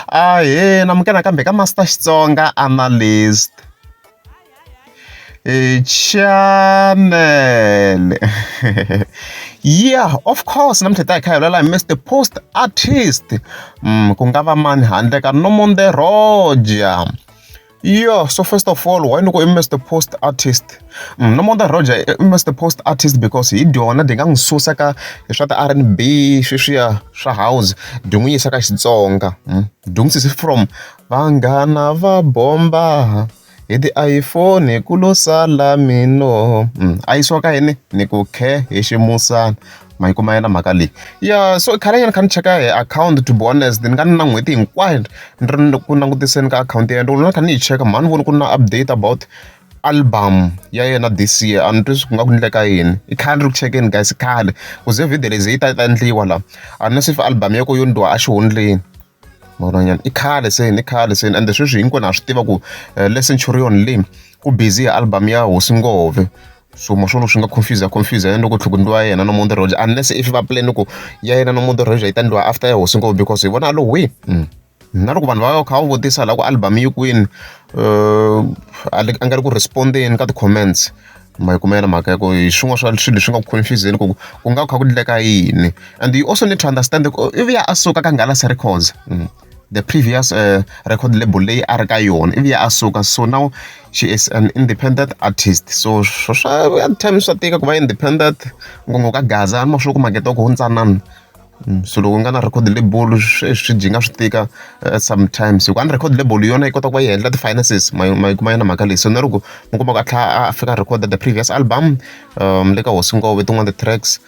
Ahee, namukela kambe ka Master Xitsonga Analyst. Channel. Yeah, of course, namuntlha ta hi kha hi vulavula hi Mr. Post Artist. Ku nga va mani handle ka Nomonde Rodger. Yeah, so first of all, why no go Mr. Post Artist? Nomonde Rodger Mr. Post Artist because hi dyona di nga n'wi susa ka swa ti-R&B sweswiya swa house di n'wi yisa ka Xitsonga. Di n'wi sise from vanghana va bomba hi ti-iPhone ku lo sala mino. A yisiwa ka yini ni ku khe hi ximusana. Ma yi kuma yena mhaka leyi. Yeah, so khale ni kha ni cheka hi account to be honest ni nga ni na n'hweti hinkwayo ni ri ku langutiseni ka akhawunti ya yena. Loko ni kha ni yi cheka mhani voni ku na update about album ya yena this year a ni twi ku nga ku endleka yini. I khale ni ri ku chekeni guys khale ku ze video lezi yi ta endliwa laha a ni se album ya ko yo ndliwa a xihundleni. Mavonanyana i khale seni ende sweswi hinkwenu ha swi tiva ku le centurion leyi ku busy hi album ya Hosi Ngove. So maswolo swi nga confuse yena loko tlhoko ndliwa yena Nomonde Rodger unless if va plan ku ya yena Nomonde Rodger yi ta ndliwa after ya Hosi Ngove because hi vona lo we na loko vanhu va kha va vutisa la ku album yi kwini a nga ri ku respondeni ka ti-comments ma yi kuma yena mhaka ya ku hi swin'wana swa swilo leswi nga ku confuseni ku nga kha ku endleka yini. And you also need to understand ivi ya a suka ka Ngalase Records, the previous record label leyi a ri ka yona ivi ya a suka, so now she is an independent artist. So swa at times swa tika ku va independent ngopfu ka gaza ni ma swi ku maketa ku ntsanana. So loko nga na record label swi jinga swi tika sometimes hikuva ni record label yona yi kota ku va yi handla ti-finances ma yi kuma yena mhaka leyi. So na loko mi kuma ku a tlhela a fika record the previous album le ka Hosi Ngove tin'wana ti-tracks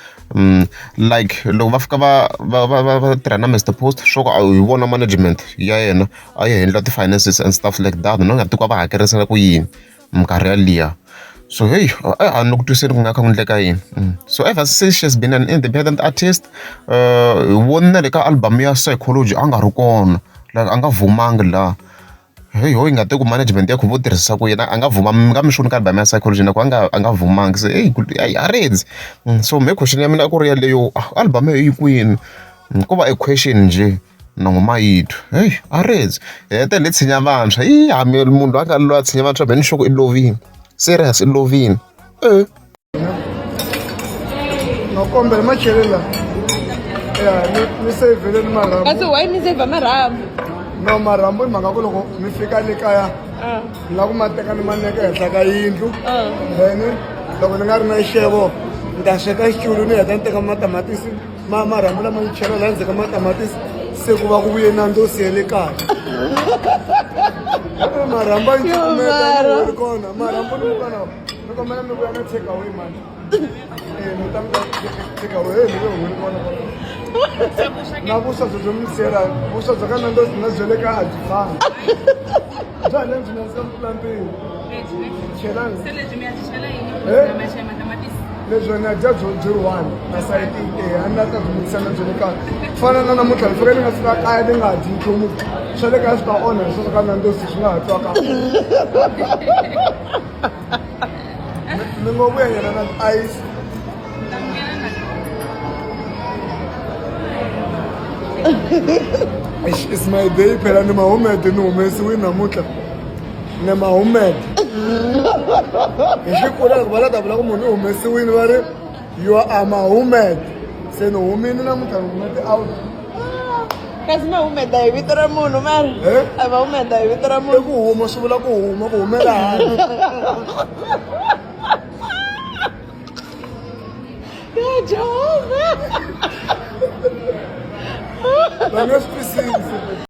like loko va fika va tirha na Mr. Post swo ku hi vona management ya yena a yi handla ti-finances and stuff like that no nga ti ku va hakerisela ku yini minkarhi yaliya. So hey, a ni ku twiseni ku nga kha ku endleka yini. So ever since she has been an independent artist hi vonile le ka album ya Psychology a nga ri kona, like a nga vumangi laha. Hey ho yi nga tiku management ya ku vo tirhisa ku yena a nga vuma mi nga mi xoni ka album ya Psychology na ku a nga vumangi. Se hey a redzi. So me question ya mina a ku ri yaleyo album yi kwini ko va a question njhe na ngoma yithu. Hey a redzi hete ni tshinya vantshwa yi hambi munhu loyi a nga loyi a tshinya vantshwa beni xoko i lovini. Serious i lovini. Nakombela machelela. Yeah, ni save ni marhambu. Kasi why mi save marhambu? No marhambu hi mhaka ku loko mi fika le kaya ni lava ku ma teka ni ma neka ehenhla ka yindlu. Then loko ni nga ri na xixevo ni ta sweka xitulu ni heta ni teka matamatisi marhambu lama ni chela laha ndzeni ka matamatisi se ku va ku vuye nandzo siye le kaya. Marhambu yi kumeka ni kona marhambu ni kona ni kombela mi vuya na take away mani. Ni ta mi take away ni vuya kona na vuswa byo mi siyela vuswa bya ka nandzo na bya le ka a byi fani bya le byi nandzika mpulantini chelani lebyi ni ya dya byi ri one na sayiti a ni la ta byi mikisa na bya le kaya ku fana na namuntlha ni fika ni nga fika kaya ni nga dyi nchumu swa le kaya swi ta onha hi sweswo ka nandzo swi nga ha twaka mi ngo vuya nyana na tiayisi. It's my day phela ni mahumede ni humesiwile namuntlha ni mahumede hi xikulu loko va la ta vula ku munhu i humesiwile va ri you are mahumede se ni humile namuntlha ni humete out. Kasi ma humeda hi vito ra munhu mari a va humeda hi vito ra munhu. Ku huma swi vula ku huma ku humela handle. Ya Jehovah. Va nge swi twisisi.